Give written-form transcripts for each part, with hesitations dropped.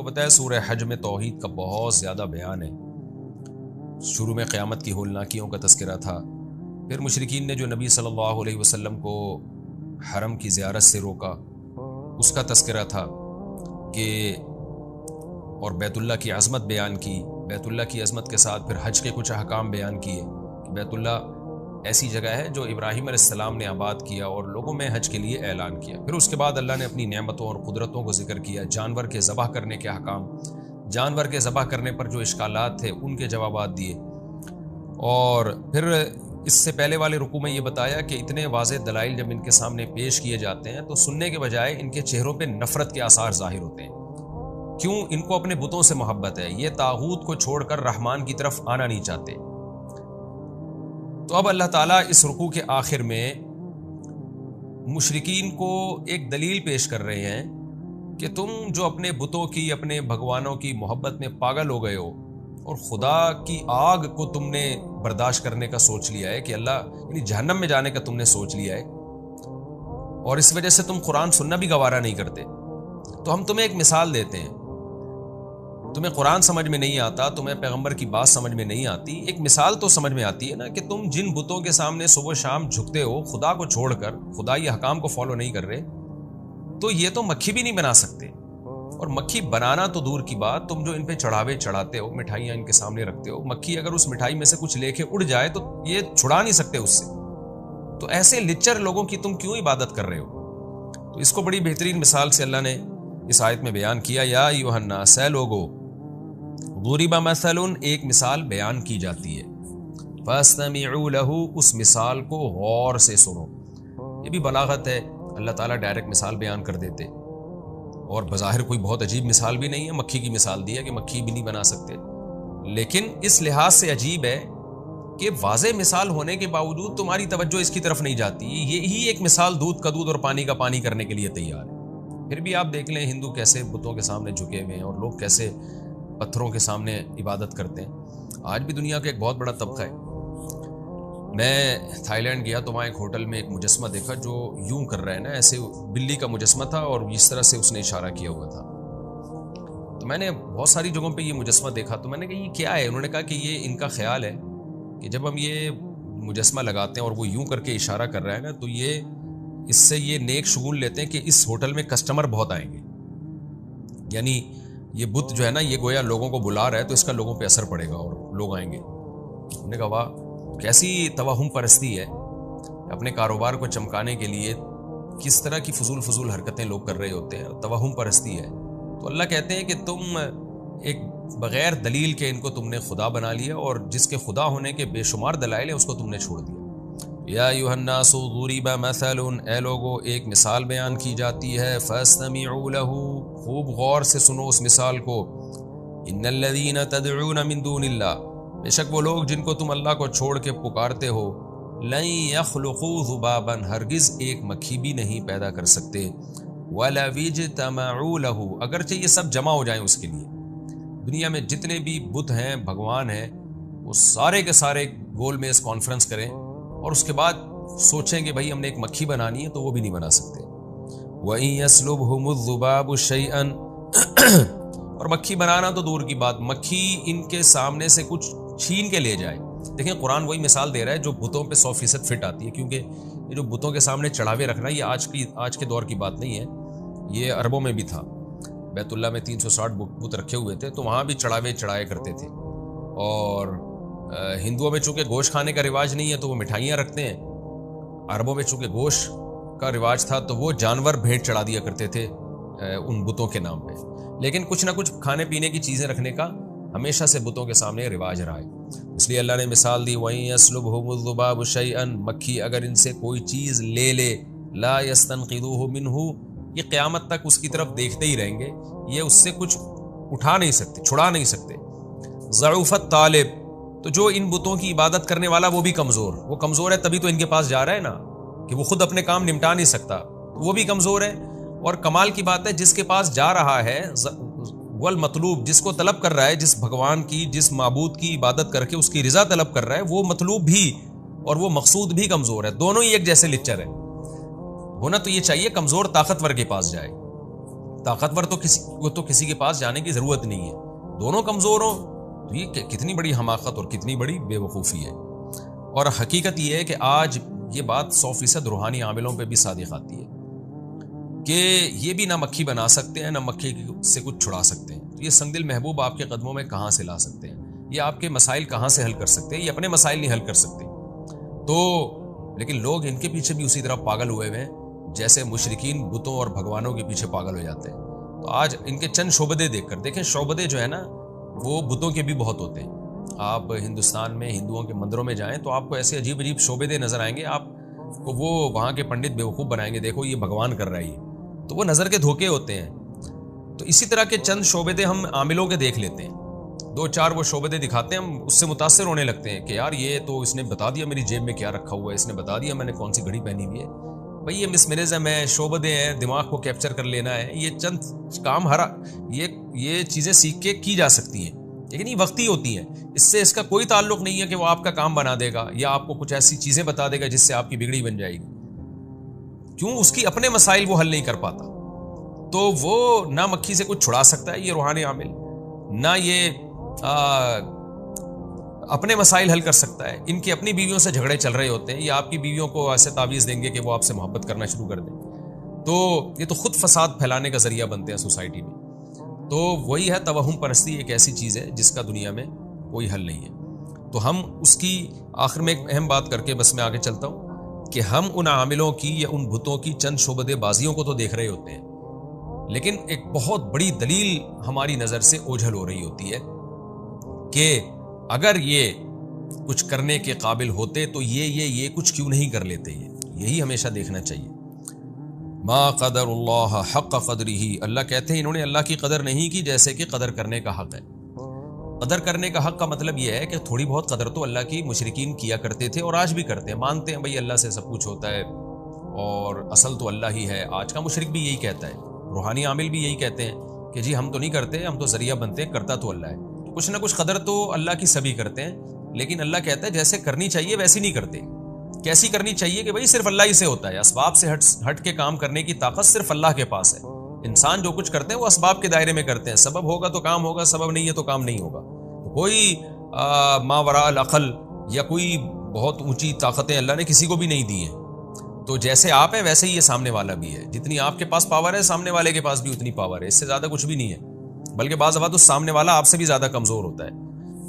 کو پتہ ہے سورہ حج میں توحید کا بہت زیادہ بیان ہے. شروع میں قیامت کی ہولناکیوں کا تذکرہ تھا، پھر مشرکین نے جو نبی صلی اللہ علیہ وسلم کو حرم کی زیارت سے روکا اس کا تذکرہ تھا کہ اور بیت اللہ کی عظمت بیان کی. بیت اللہ کی عظمت کے ساتھ پھر حج کے کچھ احکام بیان کیے کہ بیت اللہ ایسی جگہ ہے جو ابراہیم علیہ السلام نے آباد کیا اور لوگوں میں حج کے لیے اعلان کیا. پھر اس کے بعد اللہ نے اپنی نعمتوں اور قدرتوں کو ذکر کیا، جانور کے ذبح کرنے کے احکام، جانور کے ذبح کرنے پر جو اشکالات تھے ان کے جوابات دیے. اور پھر اس سے پہلے والے رکوع میں یہ بتایا کہ اتنے واضح دلائل جب ان کے سامنے پیش کیے جاتے ہیں تو سننے کے بجائے ان کے چہروں پہ نفرت کے آثار ظاہر ہوتے ہیں. کیوں؟ ان کو اپنے بتوں سے محبت ہے، یہ طاغوت کو چھوڑ کر رحمان کی طرف آنا نہیں چاہتے. تو اب اللہ تعالیٰ اس رکوع کے آخر میں مشرکین کو ایک دلیل پیش کر رہے ہیں کہ تم جو اپنے بتوں کی، اپنے بھگوانوں کی محبت میں پاگل ہو گئے ہو اور خدا کی آگ کو تم نے برداشت کرنے کا سوچ لیا ہے کہ اللہ یعنی جہنم میں جانے کا تم نے سوچ لیا ہے، اور اس وجہ سے تم قرآن سننا بھی گوارا نہیں کرتے. تو ہم تمہیں ایک مثال دیتے ہیں. تمہیں قرآن سمجھ میں نہیں آتا، تمہیں پیغمبر کی بات سمجھ میں نہیں آتی، ایک مثال تو سمجھ میں آتی ہے نا کہ تم جن بتوں کے سامنے صبح و شام جھکتے ہو خدا کو چھوڑ کر، خدائی حکام کو فالو نہیں کر رہے، تو یہ تو مکھی بھی نہیں بنا سکتے. اور مکھی بنانا تو دور کی بات، تم جو ان پہ چڑھاوے چڑھاتے ہو، مٹھائیاں ان کے سامنے رکھتے ہو، مکھی اگر اس مٹھائی میں سے کچھ لے کے اڑ جائے تو یہ چھڑا نہیں سکتے اس سے. تو ایسے لچر لوگوں کی تم کیوں عبادت کر رہے ہو؟ تو اس کو بڑی بہترین مثال سے اللہ نے اس آیت میں بیان کیا. یا ایھا الناس، اے لوگو، ضرب مثل، ایک مثال بیان کی جاتی ہے، فاستمعوا لہ، اس مثال کو غور سے سنو. یہ بھی بلاغت ہے، اللہ تعالیٰ ڈائریکٹ مثال بیان کر دیتے، اور بظاہر کوئی بہت عجیب مثال بھی نہیں ہے. مکھی کی مثال دی ہے کہ مکھی بھی نہیں بنا سکتے، لیکن اس لحاظ سے عجیب ہے کہ واضح مثال ہونے کے باوجود تمہاری توجہ اس کی طرف نہیں جاتی. یہی ایک مثال دودھ کا دودھ اور پانی کا پانی کرنے کے لیے تیار ہے. پھر بھی آپ دیکھ لیں ہندو کیسے بتوں کے سامنے جھکے ہوئے ہیں اور لوگ کیسے پتھروں کے سامنے عبادت کرتے ہیں. آج بھی دنیا کا ایک بہت بڑا طبقہ ہے. میں تھائی لینڈ گیا تو وہاں ایک ہوٹل میں ایک مجسمہ دیکھا جو یوں کر رہا ہے نا، ایسے بلی کا مجسمہ تھا اور اس طرح سے اس نے اشارہ کیا ہوا تھا. تو میں نے بہت ساری جگہوں پہ یہ مجسمہ دیکھا تو میں نے کہا یہ کیا ہے؟ انہوں نے کہا کہ یہ ان کا خیال ہے کہ جب ہم یہ مجسمہ لگاتے ہیں اور وہ یوں کر کے اشارہ کر رہا ہے نا، تو یہ اس سے یہ نیک شگون لیتے ہیں کہ اس ہوٹل میں کسٹمر بہت آئیں گے. یعنی یہ بت جو ہے نا، یہ گویا لوگوں کو بلا رہا ہے تو اس کا لوگوں پہ اثر پڑے گا اور لوگ آئیں گے. انہوں نے کہا واہ، کیسی توہم پرستی ہے. اپنے کاروبار کو چمکانے کے لیے کس طرح کی فضول حرکتیں لوگ کر رہے ہوتے ہیں، توہم پرستی ہے. تو اللہ کہتے ہیں کہ تم ایک بغیر دلیل کے ان کو تم نے خدا بنا لیا، اور جس کے خدا ہونے کے بے شمار دلائل ہیں اس کو تم نے چھوڑ دیا. یا ایھا الناس ضرب مثل، اے لوگو ایک مثال بیان کی جاتی ہے، فاستمعوا لہ، خوب غور سے سنو اس مثال کو. ان الذین تدعون من دون اللہ، بے شک وہ لوگ جن کو تم اللہ کو چھوڑ کے پکارتے ہو، لن یخلقوا ذبابا، ہرگز ایک مکھی بھی نہیں پیدا کر سکتے، ولو اجتمعوا لہ، اگرچہ یہ سب جمع ہو جائیں اس کے لیے. دنیا میں جتنے بھی بت ہیں، بھگوان ہیں، وہ سارے کے سارے گول میں اس کانفرنس کریں اور اس کے بعد سوچیں کہ بھائی ہم نے ایک مکھی بنانی ہے، تو وہ بھی نہیں بنا سکتے. وَإِن يَسْلُبْهُمُ الذُّبَابُ شَيْئًا، اور مکھی بنانا تو دور کی بات، مکھی ان کے سامنے سے کچھ چھین کے لے جائے. دیکھیں قرآن وہی مثال دے رہا ہے جو بتوں پہ 100% فٹ آتی ہے، کیونکہ یہ جو بتوں کے سامنے چڑھاوے رکھنا یہ آج کے دور کی بات نہیں ہے، یہ عربوں میں بھی تھا. بیت اللہ میں 360 بت رکھے ہوئے تھے تو وہاں بھی چڑھاوے چڑھائے کرتے تھے. اور ہندوؤں میں چونکہ گوشت کھانے کا رواج نہیں ہے تو وہ مٹھائیاں رکھتے ہیں. عربوں میں چونکہ گوشت کا رواج تھا تو وہ جانور بھیڑ چڑھا دیا کرتے تھے ان بتوں کے نام پہ. لیکن کچھ نہ کچھ کھانے پینے کی چیزیں رکھنے کا ہمیشہ سے بتوں کے سامنے رواج رہا ہے. اس لیے اللہ نے مثال دی، وَإِن يَسْلُبْهُمُ الذُّبَابُ شَيْئًا، مکھی اگر ان سے کوئی چیز لے لے، لَا يَسْتَنْقِذُوهُ مِنْهُ، یہ قیامت تک اس کی طرف دیکھتے ہی رہیں گے، یہ اس سے کچھ اٹھا نہیں سکتے، چھڑا نہیں سکتے. ضعف الطالب، تو جو ان بتوں کی عبادت کرنے والا وہ بھی کمزور، وہ کمزور ہے تبھی تو ان کے پاس جا رہا ہے نا، کہ وہ خود اپنے کام نمٹا نہیں سکتا، وہ بھی کمزور ہے. اور کمال کی بات ہے جس کے پاس جا رہا ہے والمطلوب، جس کو طلب کر رہا ہے، جس بھگوان کی، جس معبود کی عبادت کر کے اس کی رضا طلب کر رہا ہے، وہ مطلوب بھی اور وہ مقصود بھی کمزور ہے. دونوں ہی ایک جیسے لچر ہے. ہونا تو یہ چاہیے کمزور طاقتور کے پاس جائے. طاقتور تو کسی کے پاس جانے کی ضرورت نہیں ہے، دونوں کمزور ہوں تو یہ کتنی بڑی حماقت اور کتنی بڑی بے وقوفی ہے۔ اور حقیقت یہ ہے کہ آج یہ بات 100% روحانی عاملوں پہ بھی صادق آتی ہے کہ یہ بھی نہ مکھی بنا سکتے ہیں، نہ مکھی سے کچھ چھڑا سکتے ہیں۔ تو یہ سنگ دل محبوب آپ کے قدموں میں کہاں سے لا سکتے ہیں؟ یہ آپ کے مسائل کہاں سے حل کر سکتے ہیں؟ یہ اپنے مسائل نہیں حل کر سکتے۔ تو لیکن لوگ ان کے پیچھے بھی اسی طرح پاگل ہوئے ہوئے ہیں جیسے مشرکین بتوں اور بھگوانوں کے پیچھے پاگل ہو جاتے ہیں۔ تو آج ان کے چند شعبدے دیکھ کر دیکھیں، شعبدے جو ہے نا وہ بتوں کے بھی بہت ہوتے ہیں۔ آپ ہندوستان میں ہندوؤں کے مندروں میں جائیں تو آپ کو ایسے عجیب عجیب شعبدے نظر آئیں گے، آپ کو وہ وہاں کے پنڈت بیوقوف بنائیں گے، دیکھو یہ بھگوان کر رہا ہے، تو وہ نظر کے دھوکے ہوتے ہیں۔ تو اسی طرح کے چند شعبدے ہم عاملوں کے دیکھ لیتے ہیں، 2-4 وہ شعبدے دکھاتے ہیں، ہم اس سے متاثر ہونے لگتے ہیں کہ یار یہ تو اس نے بتا دیا میری جیب میں کیا رکھا ہوا ہے، اس نے بتا دیا میں نے کون سی گھڑی پہنی ہوئی ہے۔ بھئی یہ مسمرزم ہے، شعبدے ہیں، دماغ کو کیپچر کر لینا ہے، یہ چند کام یہ چیزیں سیکھ کے کی جا سکتی ہیں، لیکن یہ وقتی ہوتی ہیں، اس سے اس کا کوئی تعلق نہیں ہے کہ وہ آپ کا کام بنا دے گا یا آپ کو کچھ ایسی چیزیں بتا دے گا جس سے آپ کی بگڑی بن جائے گی۔ کیوں؟ اس کی اپنے مسائل وہ حل نہیں کر پاتا، تو وہ نہ مکھی سے کچھ چھڑا سکتا ہے یہ روحانی عامل، نہ یہ اپنے مسائل حل کر سکتا ہے۔ ان کی اپنی بیویوں سے جھگڑے چل رہے ہوتے ہیں، یا آپ کی بیویوں کو ایسے تعویذ دیں گے کہ وہ آپ سے محبت کرنا شروع کر دیں، تو یہ تو خود فساد پھیلانے کا ذریعہ بنتے ہیں سوسائٹی میں۔ تو وہی ہے توہم پرستی، ایک ایسی چیز ہے جس کا دنیا میں کوئی حل نہیں ہے۔ تو ہم اس کی آخر میں ایک اہم بات کر کے بس میں آگے چلتا ہوں کہ ہم ان عاملوں کی یا ان بتوں کی چند شعبدے بازیوں کو تو دیکھ رہے ہوتے ہیں، لیکن ایک بہت بڑی دلیل ہماری نظر سے اوجھل ہو رہی ہوتی ہے کہ اگر یہ کچھ کرنے کے قابل ہوتے تو یہ کچھ کیوں نہیں کر لیتے۔ یہی ہمیشہ دیکھنا چاہیے۔ ما قدر اللہ حق قدرہ، اللہ کہتے ہیں انہوں نے اللہ کی قدر نہیں کی جیسے کہ قدر کرنے کا حق ہے۔ قدر کرنے کا حق کا مطلب یہ ہے کہ تھوڑی بہت قدر تو اللہ کی مشرکین کیا کرتے تھے اور آج بھی کرتے ہیں، مانتے ہیں بھئی اللہ سے سب کچھ ہوتا ہے اور اصل تو اللہ ہی ہے۔ آج کا مشرک بھی یہی کہتا ہے، روحانی عامل بھی یہی کہتے ہیں کہ جی ہم تو نہیں کرتے، ہم تو ذریعہ بنتے ہیں، کرتا تو اللہ ہے۔ کچھ نہ کچھ قدر تو اللہ کی سبھی کرتے ہیں، لیکن اللہ کہتا ہے جیسے کرنی چاہیے ویسی نہیں کرتے۔ کیسی کرنی چاہیے کہ بھئی صرف اللہ ہی سے ہوتا ہے، اسباب سے ہٹ کے کام کرنے کی طاقت صرف اللہ کے پاس ہے۔ انسان جو کچھ کرتے ہیں وہ اسباب کے دائرے میں کرتے ہیں، سبب ہوگا تو کام ہوگا، سبب نہیں ہے تو کام نہیں ہوگا۔ کوئی ماوراء العقل یا کوئی بہت اونچی طاقتیں اللہ نے کسی کو بھی نہیں دی ہیں۔ تو جیسے آپ ہیں ویسے ہی یہ سامنے والا بھی ہے، جتنی آپ کے پاس پاور ہے سامنے والے کے پاس بھی اتنی پاور ہے، اس سے زیادہ کچھ بھی نہیں ہے، بلکہ بعض اوقات اس سامنے والا آپ سے بھی زیادہ کمزور ہوتا ہے۔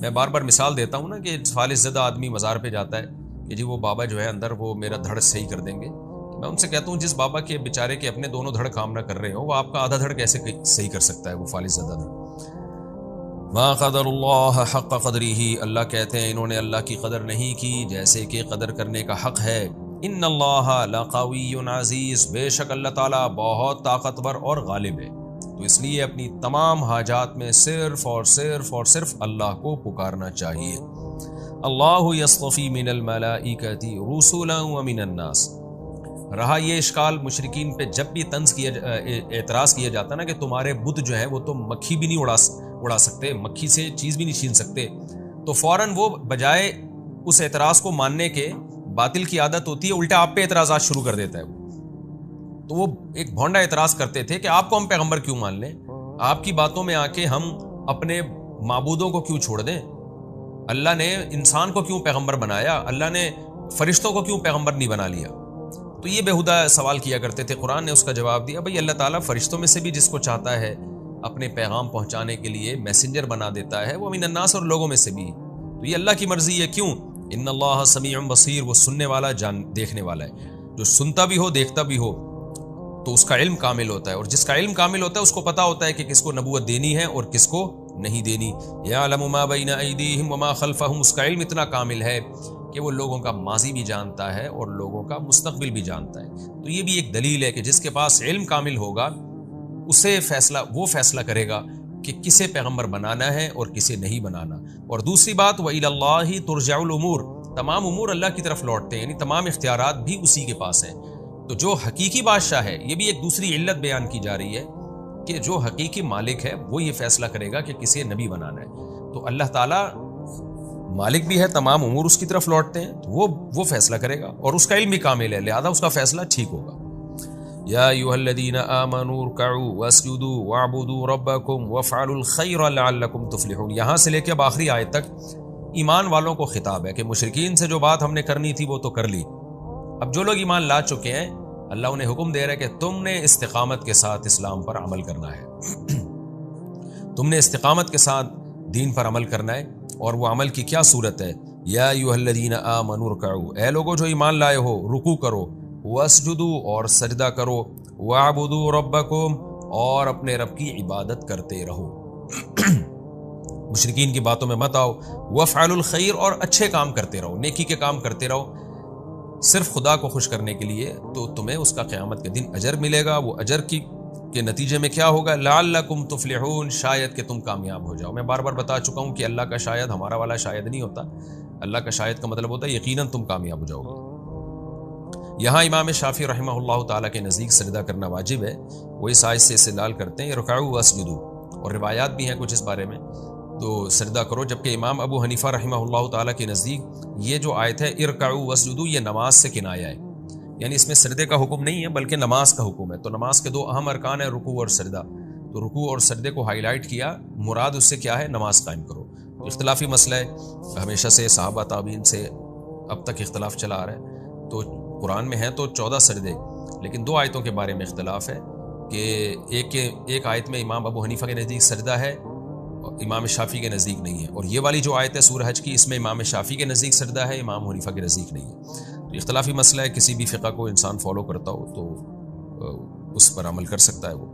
میں بار بار مثال دیتا ہوں نا کہ فالج زدہ آدمی مزار پہ جاتا ہے کہ جی وہ بابا جو ہے اندر وہ میرا دھڑ صحیح کر دیں گے، میں ان سے کہتا ہوں جس بابا کے بیچارے کے اپنے دونوں دھڑ کام نہ کر رہے ہو وہ آپ کا آدھا دھڑ کیسے صحیح کر سکتا ہے، وہ فالج زدہ دھڑ۔ ما قدر اللہ حق قدرہ، اللہ کہتے ہیں انہوں نے اللہ کی قدر نہیں کی جیسے کہ قدر کرنے کا حق ہے۔ ان اللہ لقوی عزیز، بے شک اللہ تعالیٰ بہت طاقتور اور غالب ہے، تو اس لیے اپنی تمام حاجات میں صرف اور صرف اللہ کو پکارنا چاہیے۔ اللہ یصطفی من الملائکۃ رسلا ومن الناس۔ رہا یہ اشکال مشرکین پہ جب بھی اعتراض کیا جاتا نا کہ تمہارے بت جو ہیں وہ تو مکھی بھی نہیں اڑا سکتے، مکھی سے چیز بھی نہیں چھین سکتے، تو فوراً وہ بجائے اس اعتراض کو ماننے کے، باطل کی عادت ہوتی ہے الٹا آپ پہ اعتراضات شروع کر دیتا ہے وہ۔ تو وہ ایک بھونڈا اعتراض کرتے تھے کہ آپ کو ہم پیغمبر کیوں مان لیں، آپ کی باتوں میں آ کے ہم اپنے معبودوں کو کیوں چھوڑ دیں، اللہ نے انسان کو کیوں پیغمبر بنایا، اللہ نے فرشتوں کو کیوں پیغمبر نہیں بنا لیا۔ تو یہ بےہودہ سوال کیا کرتے تھے، قرآن نے اس کا جواب دیا، بھئی اللہ تعالیٰ فرشتوں میں سے بھی جس کو چاہتا ہے اپنے پیغام پہنچانے کے لیے میسنجر بنا دیتا ہے، وہ من الناس، اور لوگوں میں سے بھی، تو یہ اللہ کی مرضی ہے۔ کیوں؟ ان اللہ سمیع بصیر، وہ سننے والا دیکھنے والا ہے، جو سنتا بھی ہو دیکھتا بھی ہو تو اس کا علم کامل ہوتا ہے، اور جس کا علم کامل ہوتا ہے اس کو پتا ہوتا ہے کہ کس کو نبوت دینی ہے اور کس کو نہیں دینی۔ یعلم ما بین ایدیہم وما خلفہم، اس کا علم اتنا کامل ہے کہ وہ لوگوں کا ماضی بھی جانتا ہے اور لوگوں کا مستقبل بھی جانتا ہے۔ تو یہ بھی ایک دلیل ہے کہ جس کے پاس علم کامل ہوگا اسے وہ فیصلہ کرے گا کہ کسے پیغمبر بنانا ہے اور کسے نہیں بنانا۔ اور دوسری بات، وَإِلَى اللَّهِ تُرْجَعُ الْأُمُورُ، تمام امور اللہ کی طرف لوٹتے ہیں، یعنی تمام اختیارات بھی اسی کے پاس ہیں۔ تو جو حقیقی بادشاہ ہے، یہ بھی ایک دوسری علت بیان کی جا رہی ہے کہ جو حقیقی مالک ہے وہ یہ فیصلہ کرے گا کہ کسے نبی بنانا ہے۔ تو اللہ تعالیٰ مالک بھی ہے، تمام امور اس کی طرف لوٹتے ہیں، تو وہ فیصلہ کرے گا، اور اس کا علم بھی کامل ہے، لہذا اس کا فیصلہ ٹھیک ہوگا۔ یا ایھا الذین آمنوا ارکعوا واسجدوا واعبدوا ربکم وافعلوا الخیر لعلکم تفلحون. یہاں سے لے کے اب آخری آیت تک ایمان والوں کو خطاب ہے کہ مشرکین سے جو بات ہم نے کرنی تھی وہ تو کر لی. اب جو لوگ ایمان لا چکے ہیں اللہ انہیں حکم دے رہا ہے کہ تم نے استقامت کے ساتھ اسلام پر عمل کرنا ہے. تم نے استقامت کے ساتھ دین پر عمل کرنا ہے. اور وہ عمل کی کیا صورت ہے؟ یا ایھا الذین آمنوا ارکعوا، اے لوگوں جو ایمان لائے ہو رکوع کرو، واسجدوا اور سجدہ کرو، واعبدوا ربکم اور اپنے رب کی عبادت کرتے رہو. مشرکین کی باتوں میں مت آؤ. وافعلوا الخیر اور اچھے کام کرتے رہو، نیکی کے کام کرتے رہو صرف خدا کو خوش کرنے کے لیے، تو تمہیں اس کا قیامت کے دن اجر ملے گا. وہ اجر کے نتیجے میں کیا ہوگا؟ لعلکم تفلحون، شاید کہ تم کامیاب ہو جاؤ. میں بار بار بتا چکا ہوں کہ اللہ کا شاید ہمارا والا شاید نہیں ہوتا. اللہ کا شاید کا مطلب ہوتا ہے یقیناً تم کامیاب ہو جاؤ گے. یہاں امام شافعی رحمہ اللہ تعالیٰ کے نزدیک سجدہ کرنا واجب ہے. وہ اس آیت سے استدلال کرتے ہیں ارکعوا واسجدوا، اور روایات بھی ہیں کچھ اس بارے میں، تو سجدہ کرو. جبکہ امام ابو حنیفہ رحمہ اللہ تعالیٰ کے نزدیک یہ جو آیت ہے ارکعوا واسجدوا یہ نماز سے کنایہ ہے، یعنی اس میں سجدے کا حکم نہیں ہے بلکہ نماز کا حکم ہے. تو نماز کے دو اہم ارکان ہیں رکوع اور سجدہ، تو رکوع اور سجدے کو ہائی لائٹ کیا، مراد اس سے کیا ہے؟ نماز قائم کرو. اختلافی مسئلہ ہے، ہمیشہ سے صحابہ تابعین سے اب تک اختلاف چلا آ رہا ہے. تو قرآن میں ہے تو 14 سجدے، لیکن دو آیتوں کے بارے میں اختلاف ہے کہ ایک آیت میں امام ابو حنیفہ کے نزدیک سجدہ ہے، امام شافعی کے نزدیک نہیں ہے. اور یہ والی جو آیت ہے سورہ حج کی، اس میں امام شافعی کے نزدیک سجدہ ہے، امام حنیفہ کے نزدیک نہیں ہے. تو اختلافی مسئلہ ہے، کسی بھی فقہ کو انسان فالو کرتا ہو تو اس پر عمل کر سکتا ہے وہ.